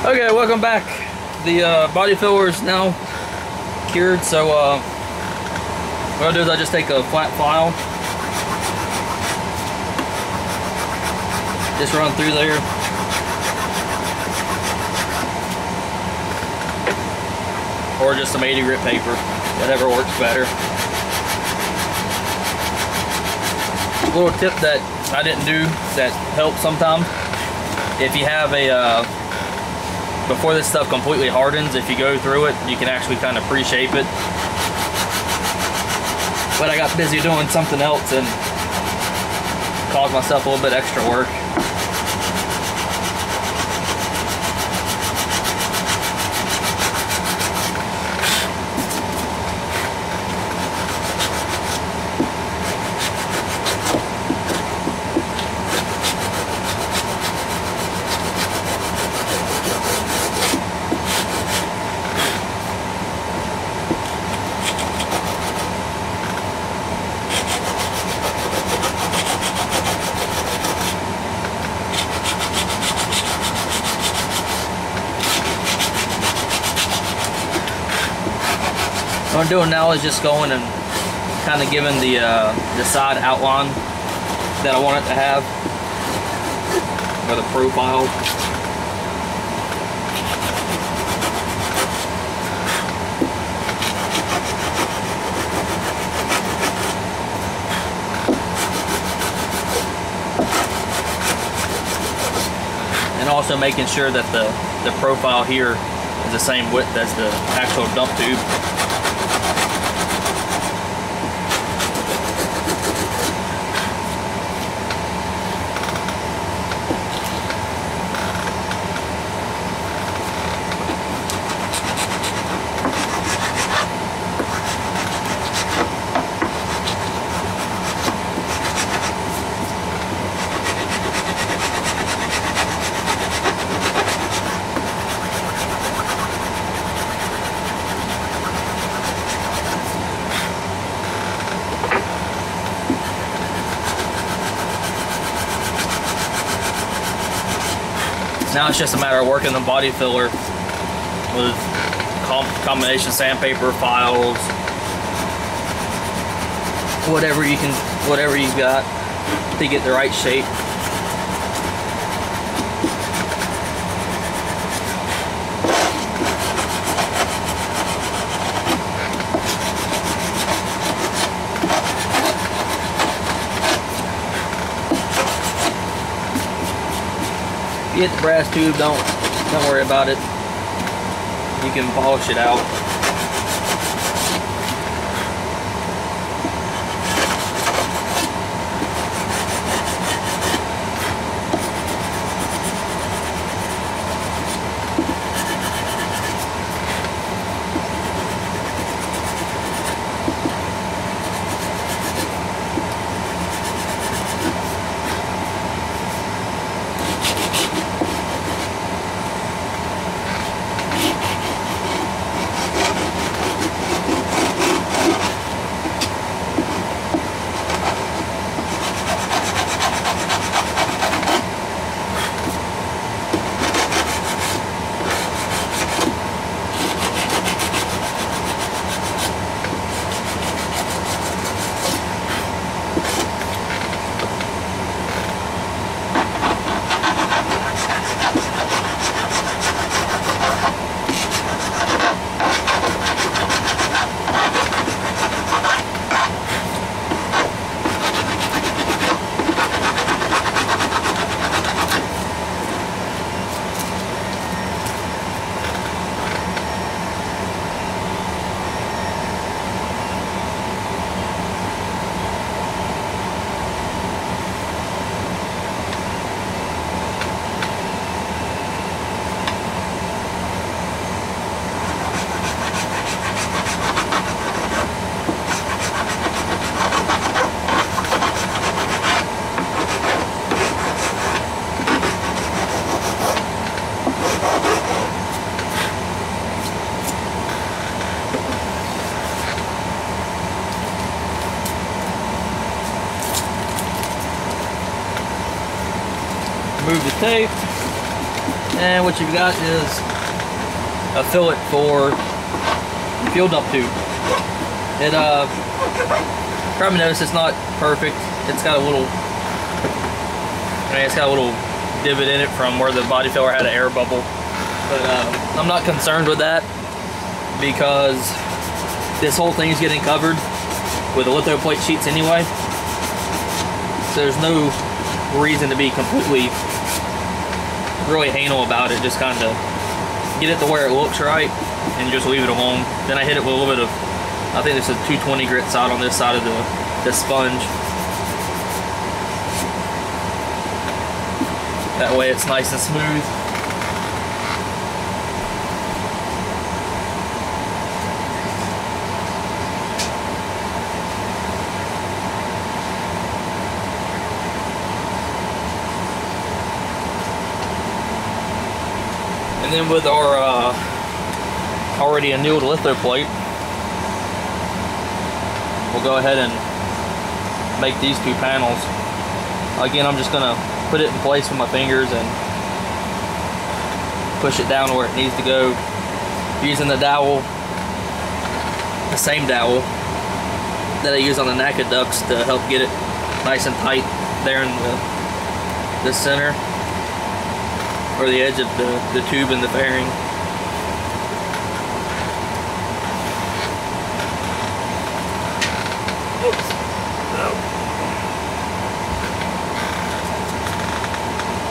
Okay, welcome back. The body filler is now cured, so what I'll do is I just take a flat file, just run through there, or just some 80 grit paper, whatever works better. A little tip that I didn't do that helps sometimes: if you have a before this stuff completely hardens, if you go through it, you can actually kind of pre-shape it. But I got busy doing something else and caused myself a little bit extra work. What I'm doing now is just going and kind of giving the side outline that I want it to have, or the profile. And also making sure that the profile here is the same width as the actual dump tube. Now it's just a matter of working the body filler with combination sandpaper, files, whatever you've got to get the right shape. Get the brass tube, don't worry about it. You can polish it out. Remove the tape, And what you've got is a fillet for fuel dump tube. It probably notice it's not perfect. It's got a little, it's got a little divot in it from where the body filler had an air bubble. But I'm not concerned with that because this whole thing is getting covered with the litho-plate sheets anyway. So there's no reason to be completely really anal about it. Just kind of get it to where it looks right and just leave it alone. Then I hit it with a little bit of, I think there's a 220 grit side on this side of the sponge. That way it's nice and smooth. And then with our already annealed litho plate, we'll go ahead and make these two panels. Again, I'm just gonna put it in place with my fingers and push it down where it needs to go using the dowel, the same dowel that I use on the NACA ducts to help get it nice and tight there in the center or the edge of the tube and the fairing. Oops.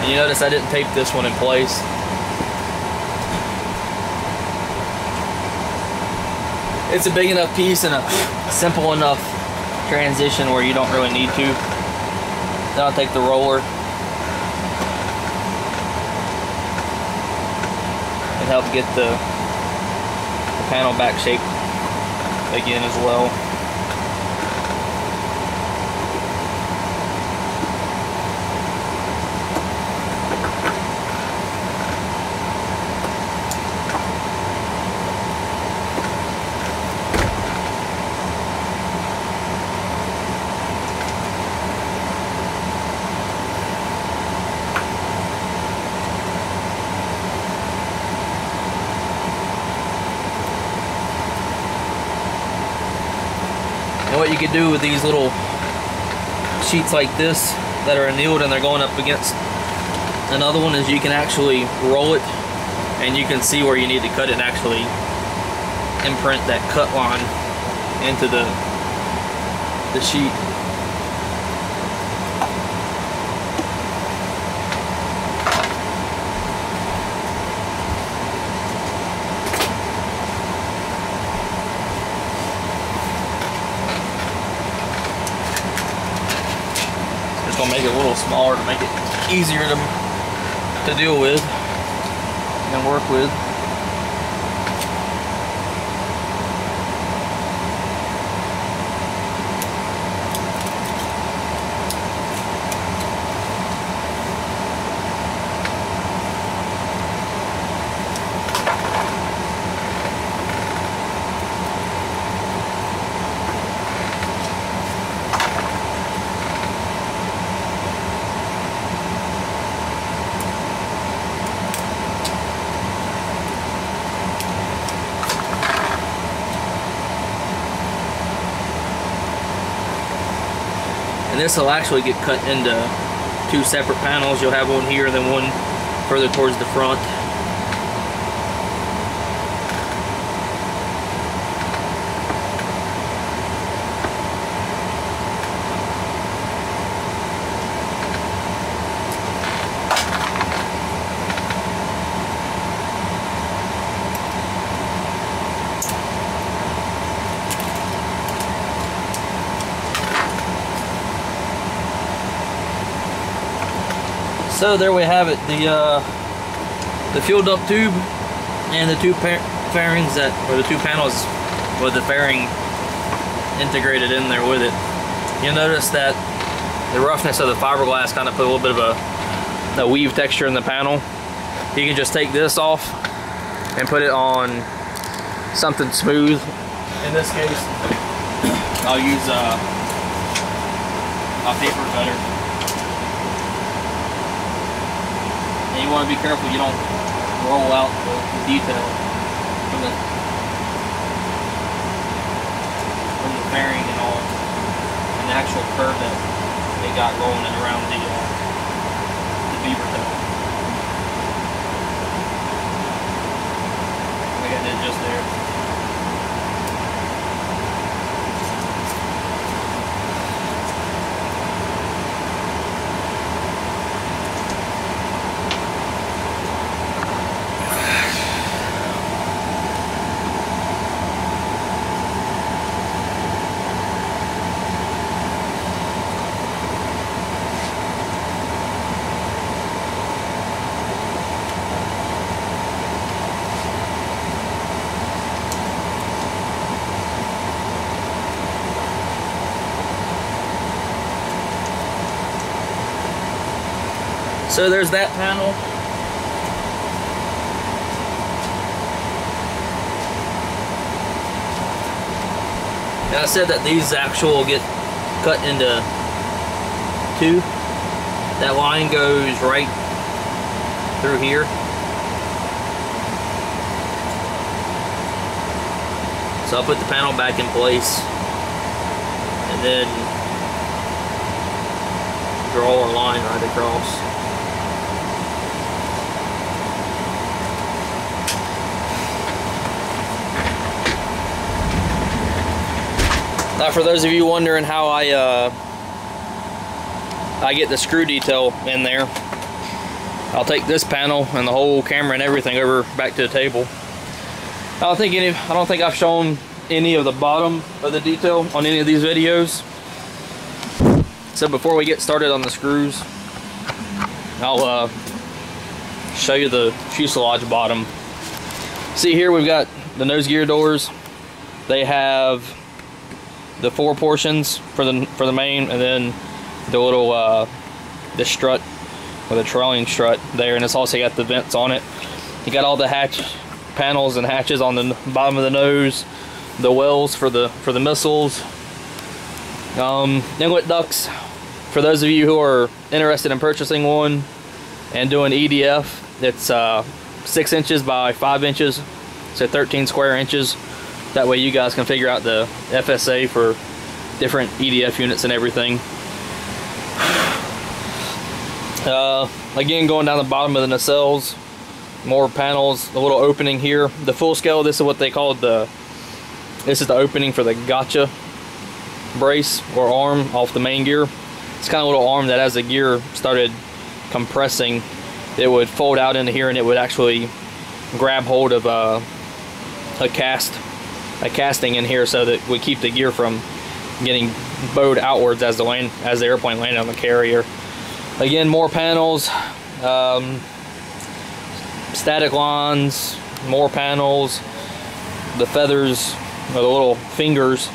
And you notice I didn't tape this one in place. It's a big enough piece and a simple enough transition where you don't really need to. Then I'll take the roller and help get the panel back shaped again as well. And what you can do with these little sheets like this that are annealed and they're going up against another one is you can actually roll it and you can see where you need to cut it and actually imprint that cut line into the sheet. Gonna make it a little smaller to make it easier to deal with and work with. And this will actually get cut into two separate panels. You'll have one here and then one further towards the front. So there we have it, the fuel dump tube and the two fairings that, or the two panels with the fairing integrated in there with it. You'll notice that the roughness of the fiberglass kind of put a little bit of a weave texture in the panel. You can just take this off and put it on something smooth. In this case, I'll use a paper cutter. And you want to be careful you don't roll out the detail from the fairing and all, and the actual curve that they got rolling it around the beaver tail. Like I did just there. So there's that panel. And I said that these actual get cut into two. That line goes right through here. So I'll put the panel back in place and then draw a line right across. Now, for those of you wondering how I get the screw detail in there, I'll take this panel and the whole camera and everything over back to the table. I don't think I've shown any of the bottom of the detail on any of these videos. So before we get started on the screws, I'll show you the fuselage bottom. See here, we've got the nose gear doors. They have the four portions for the main, and then the little the strut, or the trailing strut there, and it's also got the vents on it. You got all the hatch panels and hatches on the bottom of the nose, the wells for the missiles, inlet ducts. For those of you who are interested in purchasing one and doing EDF, it's 6 inches by 5 inches, so 13 square inches. That way you guys can figure out the FSA for different EDF units and everything. Again, going down the bottom of the nacelles, more panels, a little opening here. The full scale, this is what they call this is the opening for the gotcha brace or arm off the main gear. It's kind of a little arm that as the gear started compressing, it would fold out into here and it would actually grab hold of a casting in here, so that we keep the gear from getting bowed outwards as the airplane landed on the carrier. Again, more panels, static lines, more panels, the feathers, or the little fingers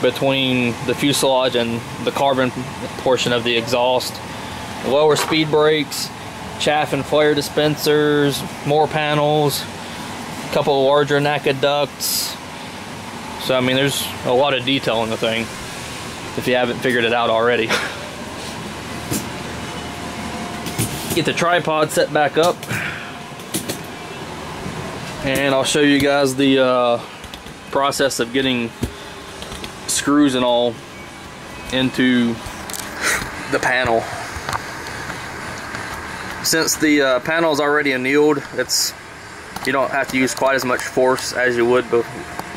between the fuselage and the carbon portion of the exhaust, lower speed brakes, chaff and flare dispensers, more panels, a couple of larger NACA ducts. So I mean, there's a lot of detail in the thing, if you haven't figured it out already. Get the tripod set back up, and I'll show you guys the process of getting screws and all into the panel. Since the panel is already annealed, you don't have to use quite as much force as you would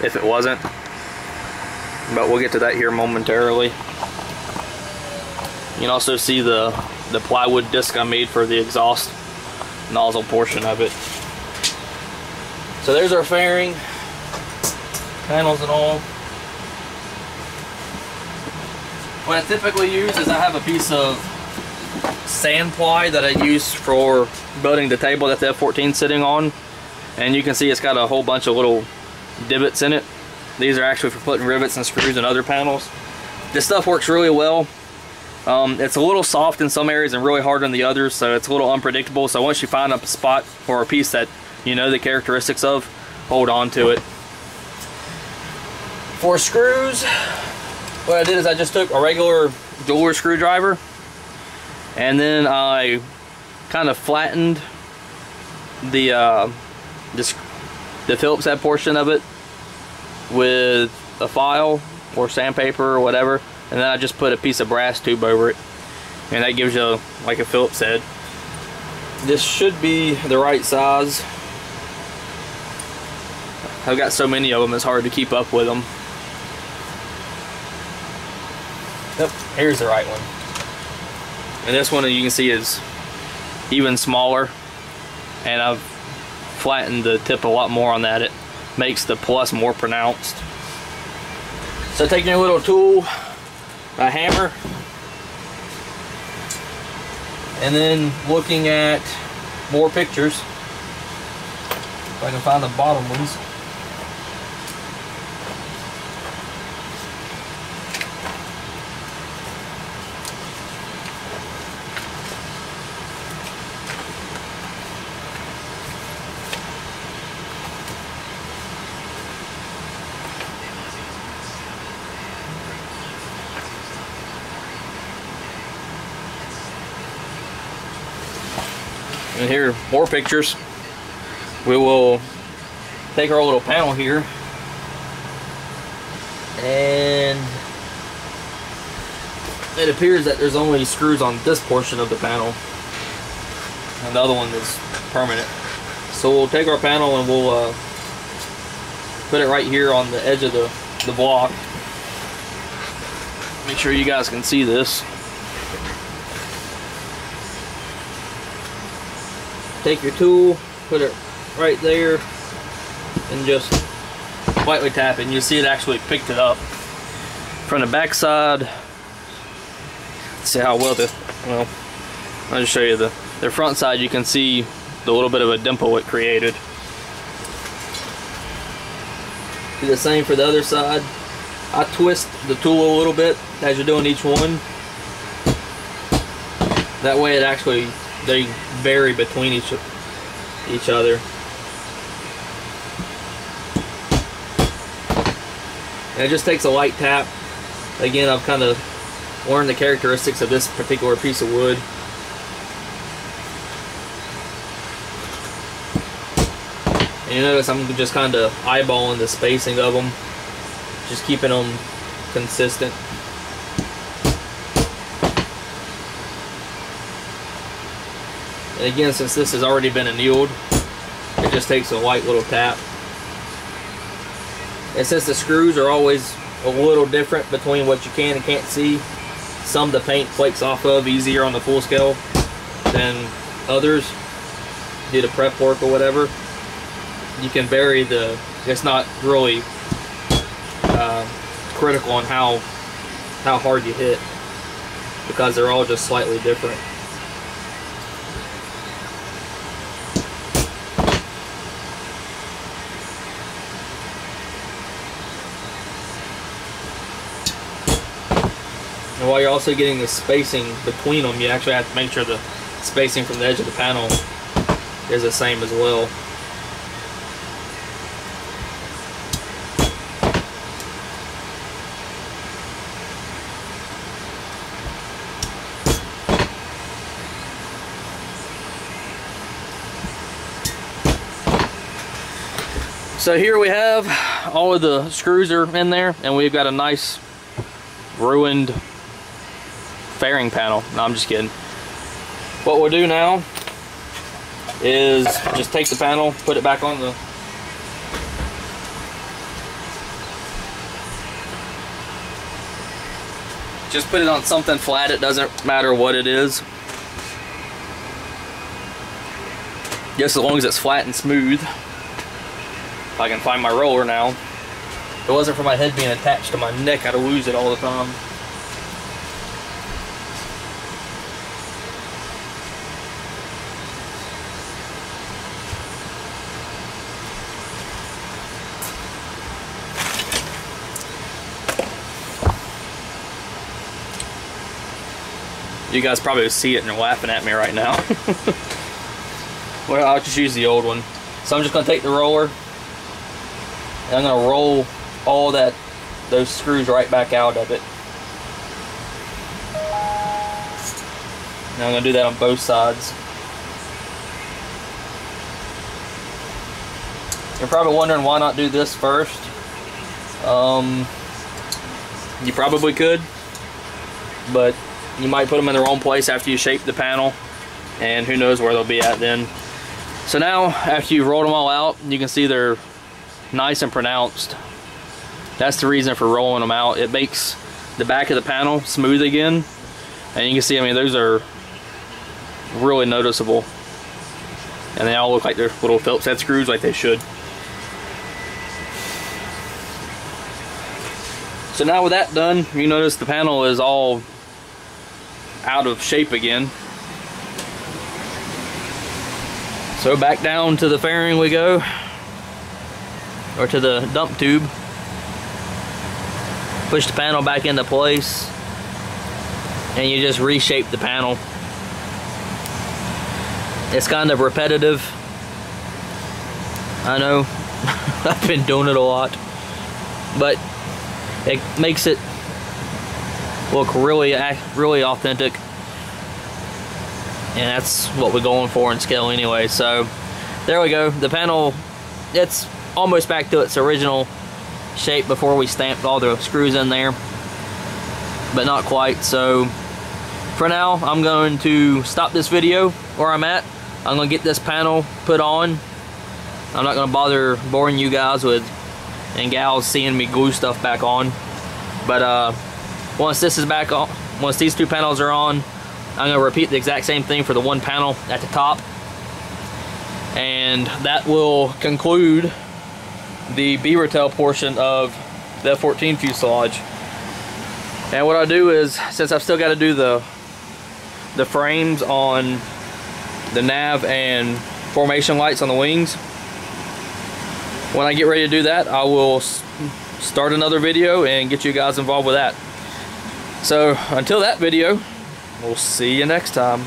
if it wasn't, but we'll get to that here momentarily. You can also see the plywood disc I made for the exhaust nozzle portion of it. So there's our fairing, panels and all. What I typically use is I have a piece of sand ply that I use for building the table that the F-14 is sitting on, and you can see it's got a whole bunch of little divots in it. These are actually for putting rivets and screws in other panels. This stuff works really well. It's a little soft in some areas and really hard in the others, so it's a little unpredictable. So once you find a spot or a piece that you know the characteristics of, hold on to it. For screws, what I did is I just took a regular jeweler screwdriver, and then I kind of flattened the Phillips head portion of it with a file or sandpaper or whatever, and then I just put a piece of brass tube over it, and that gives you like a Phillips head. This should be the right size. I've got so many of them, it's hard to keep up with them. Yep, here's the right one. And this one, you can see, is even smaller, and I've flattened the tip a lot more on that. It makes the plus more pronounced. So taking your little tool, a hammer, and then looking at more pictures, if I can find the bottom ones. And here, more pictures. We will take our little panel here, and it appears that there's only screws on this portion of the panel, and the other one is permanent. So we'll take our panel and we'll put it right here on the edge of the block. Make sure you guys can see this. Take your tool, put it right there, and just lightly tap it, and you'll see it actually picked it up. From the back side, see how well I'll just show you the front side. You can see the little bit of a dimple it created. Do the same for the other side. I twist the tool a little bit as you're doing each one. That way it actually, they vary between each other. And it just takes a light tap. Again, I've kind of learned the characteristics of this particular piece of wood. And you notice I'm just kind of eyeballing the spacing of them, just keeping them consistent. And again, since this has already been annealed, it just takes a light little tap. And since the screws are always a little different between what you can and can't see, some the paint flakes off of easier on the full scale than others due to prep work or whatever. You can vary it's not really critical on how hard you hit, because they're all just slightly different. And while you're also getting the spacing between them, you actually have to make sure the spacing from the edge of the panel is the same as well. So here we have all of the screws are in there, and we've got a nice ruined fairing panel. No, I'm just kidding. What we'll do now is just take the panel, put it back on the just put it on something flat. It doesn't matter what it is, just as long as it's flat and smooth. If I can find my roller now. If it wasn't for my head being attached to my neck, I'd lose it all the time. You guys probably see it and you're laughing at me right now. Well, I'll just use the old one. So I'm just going to take the roller and I'm going to roll all those screws right back out of it. And I'm going to do that on both sides. You're probably wondering why not do this first. You probably could, but you might put them in the wrong place after you shape the panel, and who knows where they'll be at then. So now, after you've rolled them all out, you can see they're nice and pronounced. That's the reason for rolling them out. It makes the back of the panel smooth again, and you can see, I mean, those are really noticeable, and they all look like they're little Phillips head screws like they should. So now with that done, you notice the panel is all out of shape again. So back down to the fairing we go, or to the dump tube. Push the panel back into place, and you just reshape the panel. It's kind of repetitive, I know. I've been doing it a lot, but it makes it look really authentic, and that's what we're going for in scale anyway. So there we go. The panel, it's almost back to its original shape before we stamped all the screws in there, but not quite. So for now, I'm going to stop this video where I'm at. I'm going to get this panel put on. I'm not going to bother boring you guys with and gals seeing me glue stuff back on, but once this is back on, once these two panels are on, I'm going to repeat the exact same thing for the one panel at the top, and that will conclude the beaver tail portion of the F-14 fuselage. And what I do is, since I've still got to do the frames on the nav and formation lights on the wings, when I get ready to do that, I will start another video and get you guys involved with that. So until that video, we'll see you next time.